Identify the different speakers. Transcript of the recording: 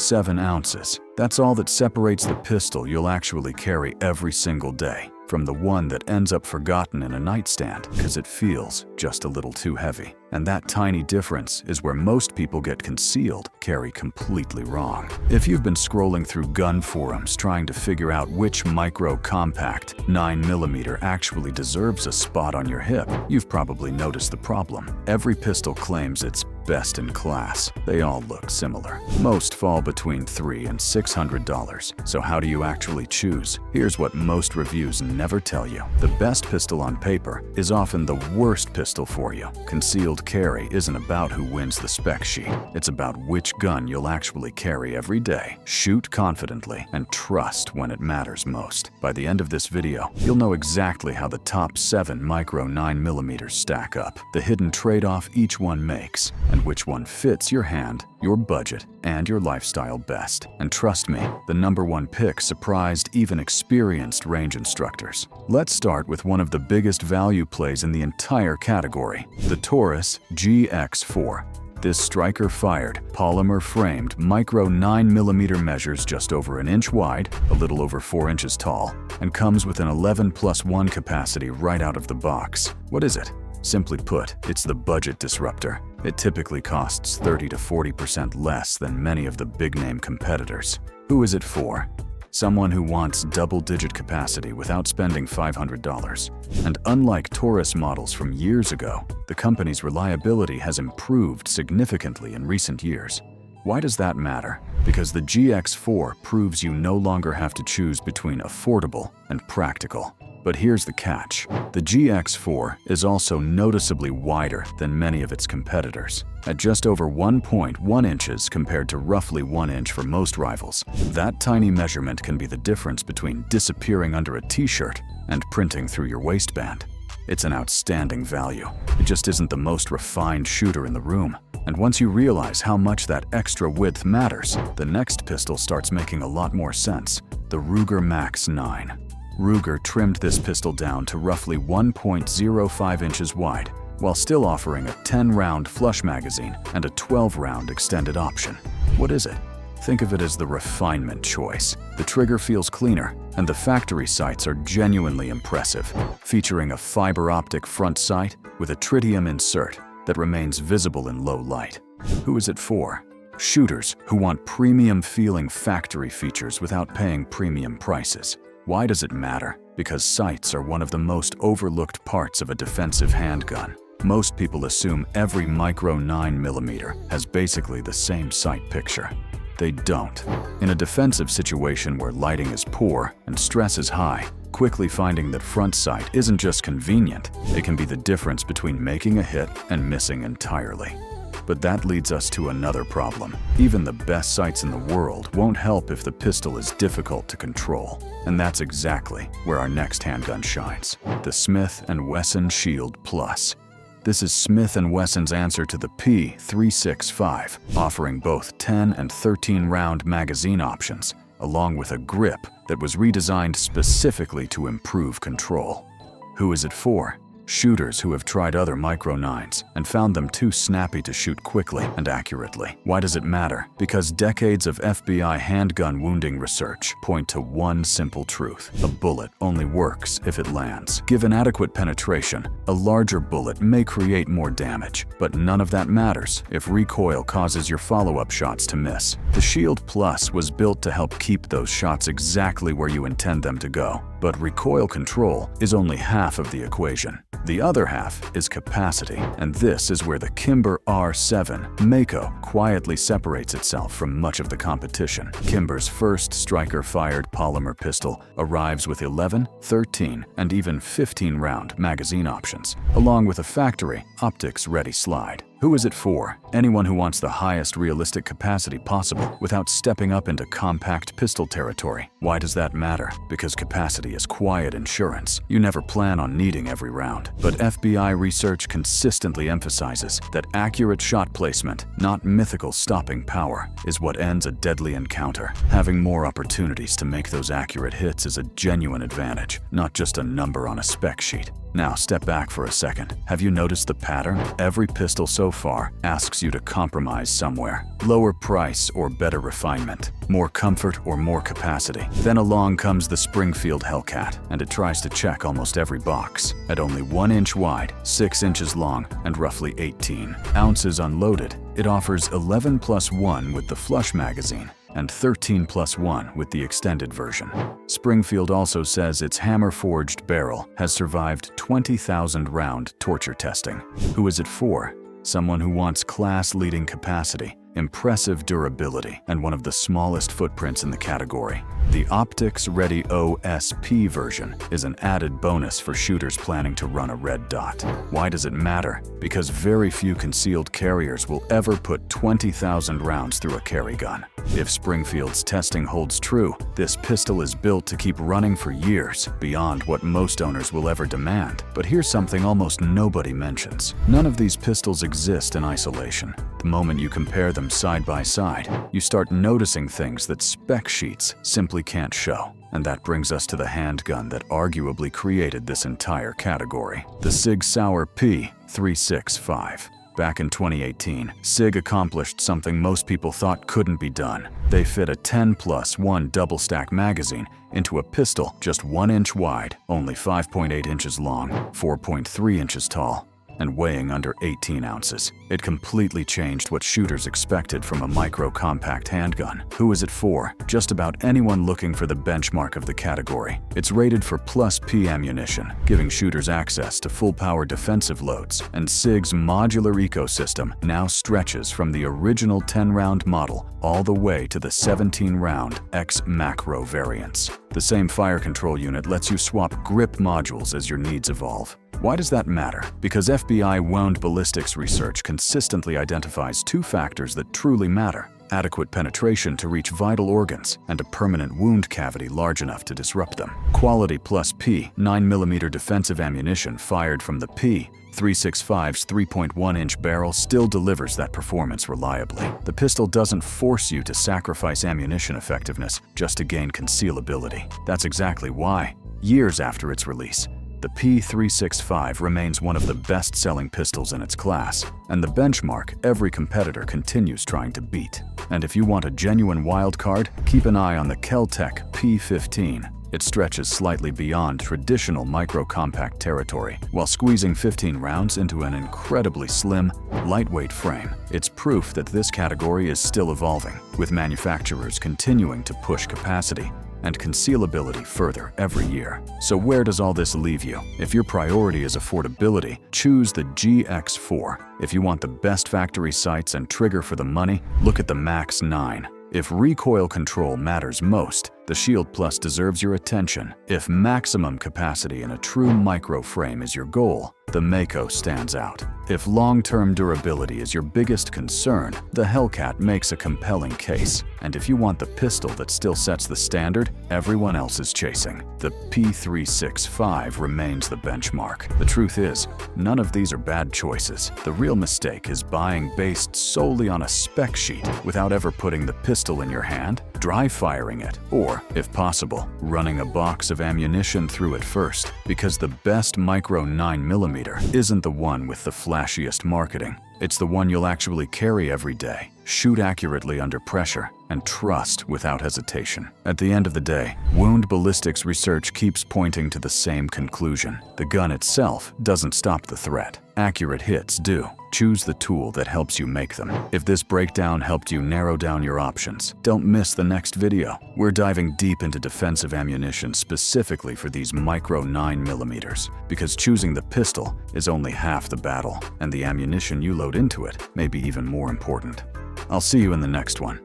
Speaker 1: 7 ounces. That's all that separates the pistol you'll actually carry every single day from the one that ends up forgotten in a nightstand because it feels just a little too heavy. And that tiny difference is where most people get concealed carry completely wrong. If you've been scrolling through gun forums trying to figure out which micro-compact 9mm actually deserves a spot on your hip, you've probably noticed the problem. Every pistol claims it's best in class. They all look similar. Most fall between $300 and $600. So how do you actually choose? Here's what most reviews never tell you. The best pistol on paper is often the worst pistol for you. Concealed carry isn't about who wins the spec sheet. It's about which gun you'll actually carry every day. Shoot confidently and trust when it matters most. By the end of this video, you'll know exactly how the top 7 micro 9mm stack up, the hidden trade-off each one makes, and which one fits your hand, your budget, and your lifestyle best. And trust me, the #1 pick surprised even experienced range instructors. Let's start with one of the biggest value plays in the entire category, the Taurus GX4. This striker-fired, polymer-framed micro 9mm measures just over an inch wide, a little over 4 inches tall, and comes with an 11+1 capacity right out of the box. What is it? Simply put, it's the budget disruptor. It typically costs 30 to 40% less than many of the big-name competitors. Who is it for? Someone who wants double-digit capacity without spending $500. And unlike Taurus models from years ago, the company's reliability has improved significantly in recent years. Why does that matter? Because the GX4 proves you no longer have to choose between affordable and practical. But here's the catch. The GX4 is also noticeably wider than many of its competitors, at just over 1.1 inches compared to roughly 1 inch for most rivals. That tiny measurement can be the difference between disappearing under a t-shirt and printing through your waistband. It's an outstanding value. It just isn't the most refined shooter in the room. And once you realize how much that extra width matters, the next pistol starts making a lot more sense. The Ruger Max 9. Ruger trimmed this pistol down to roughly 1.05 inches wide, while still offering a 10-round flush magazine and a 12-round extended option. What is it? Think of it as the refinement choice. The trigger feels cleaner, and the factory sights are genuinely impressive, featuring a fiber optic front sight with a tritium insert that remains visible in low light. Who is it for? Shooters who want premium-feeling factory features without paying premium prices. Why does it matter? Because sights are one of the most overlooked parts of a defensive handgun. Most people assume every micro 9mm has basically the same sight picture. They don't. In a defensive situation where lighting is poor and stress is high, quickly finding that front sight isn't just convenient, it can be the difference between making a hit and missing entirely. But that leads us to another problem. Even the best sights in the world won't help if the pistol is difficult to control. And that's exactly where our next handgun shines, the Smith & Wesson Shield Plus. This is Smith & Wesson's answer to the P365, offering both 10 and 13-round magazine options, along with a grip that was redesigned specifically to improve control. Who is it for? Shooters who have tried other micro 9s and found them too snappy to shoot quickly and accurately. Why does it matter? Because decades of FBI handgun wounding research point to one simple truth. A bullet only works if it lands. Given adequate penetration, a larger bullet may create more damage, but none of that matters if recoil causes your follow-up shots to miss. The Shield Plus was built to help keep those shots exactly where you intend them to go. But recoil control is only half of the equation. The other half is capacity, and this is where the Kimber R7 Mako quietly separates itself from much of the competition. Kimber's first striker-fired polymer pistol arrives with 11, 13, and even 15-round magazine options, along with a factory optics-ready slide. Who is it for? Anyone who wants the highest realistic capacity possible without stepping up into compact pistol territory. Why does that matter? Because capacity is quiet insurance. You never plan on needing every round. But FBI research consistently emphasizes that accurate shot placement, not mythical stopping power, is what ends a deadly encounter. Having more opportunities to make those accurate hits is a genuine advantage, not just a number on a spec sheet. Now step back for a second. Have you noticed the pattern? Every pistol so far asks you to compromise somewhere. Lower price or better refinement. More comfort or more capacity. Then along comes the Springfield Hellcat, and it tries to check almost every box. At only 1 inch wide, 6 inches long, and roughly 18 ounces unloaded, it offers 11+1 with the flush magazine and 13+1 with the extended version. Springfield also says its hammer-forged barrel has survived 20,000 round torture testing. Who is it for? Someone who wants class-leading capacity, impressive durability, and one of the smallest footprints in the category. The Optics Ready OSP version is an added bonus for shooters planning to run a red dot. Why does it matter? Because very few concealed carriers will ever put 20,000 rounds through a carry gun. If Springfield's testing holds true, this pistol is built to keep running for years, beyond what most owners will ever demand. But here's something almost nobody mentions. None of these pistols exist in isolation. The moment you compare them side by side, you start noticing things that spec sheets simply can't show. And that brings us to the handgun that arguably created this entire category, the Sig Sauer P365. Back in 2018, SIG accomplished something most people thought couldn't be done. They fit a 10+1 double-stack magazine into a pistol just 1 inch wide, only 5.8 inches long, 4.3 inches tall, and weighing under 18 ounces. It completely changed what shooters expected from a micro-compact handgun. Who is it for? Just about anyone looking for the benchmark of the category. It's rated for +P ammunition, giving shooters access to full-power defensive loads, and SIG's modular ecosystem now stretches from the original 10-round model all the way to the 17-round X-Macro variants. The same fire control unit lets you swap grip modules as your needs evolve. Why does that matter? Because FBI wound ballistics research consistently identifies 2 factors that truly matter: adequate penetration to reach vital organs, and a permanent wound cavity large enough to disrupt them. Quality +P 9mm defensive ammunition fired from the P365's 3.1-inch barrel still delivers that performance reliably. The pistol doesn't force you to sacrifice ammunition effectiveness just to gain concealability. That's exactly why, years after its release, the P365 remains one of the best-selling pistols in its class, and the benchmark every competitor continues trying to beat. And if you want a genuine wild card, keep an eye on the Kel-Tec P15. It stretches slightly beyond traditional micro-compact territory, while squeezing 15 rounds into an incredibly slim, lightweight frame. It's proof that this category is still evolving, with manufacturers continuing to push capacity and concealability further every year. So where does all this leave you? If your priority is affordability, choose the GX4. If you want the best factory sights and trigger for the money, look at the Max 9. If recoil control matters most, the Shield Plus deserves your attention. If maximum capacity in a true micro frame is your goal, the Mako stands out. If long-term durability is your biggest concern, the Hellcat makes a compelling case. And if you want the pistol that still sets the standard everyone else is chasing, the P365 remains the benchmark. The truth is, none of these are bad choices. The real mistake is buying based solely on a spec sheet without ever putting the pistol in your hand, dry firing it, or, if possible, running a box of ammunition through it first. Because the best micro 9mm isn't the one with the flashiest marketing. It's the one you'll actually carry every day, shoot accurately under pressure, and trust without hesitation. At the end of the day, wound ballistics research keeps pointing to the same conclusion. The gun itself doesn't stop the threat. Accurate hits do. Choose the tool that helps you make them. If this breakdown helped you narrow down your options, don't miss the next video. We're diving deep into defensive ammunition specifically for these micro 9mm, because choosing the pistol is only half the battle, and the ammunition you load into it may be even more important. I'll see you in the next one.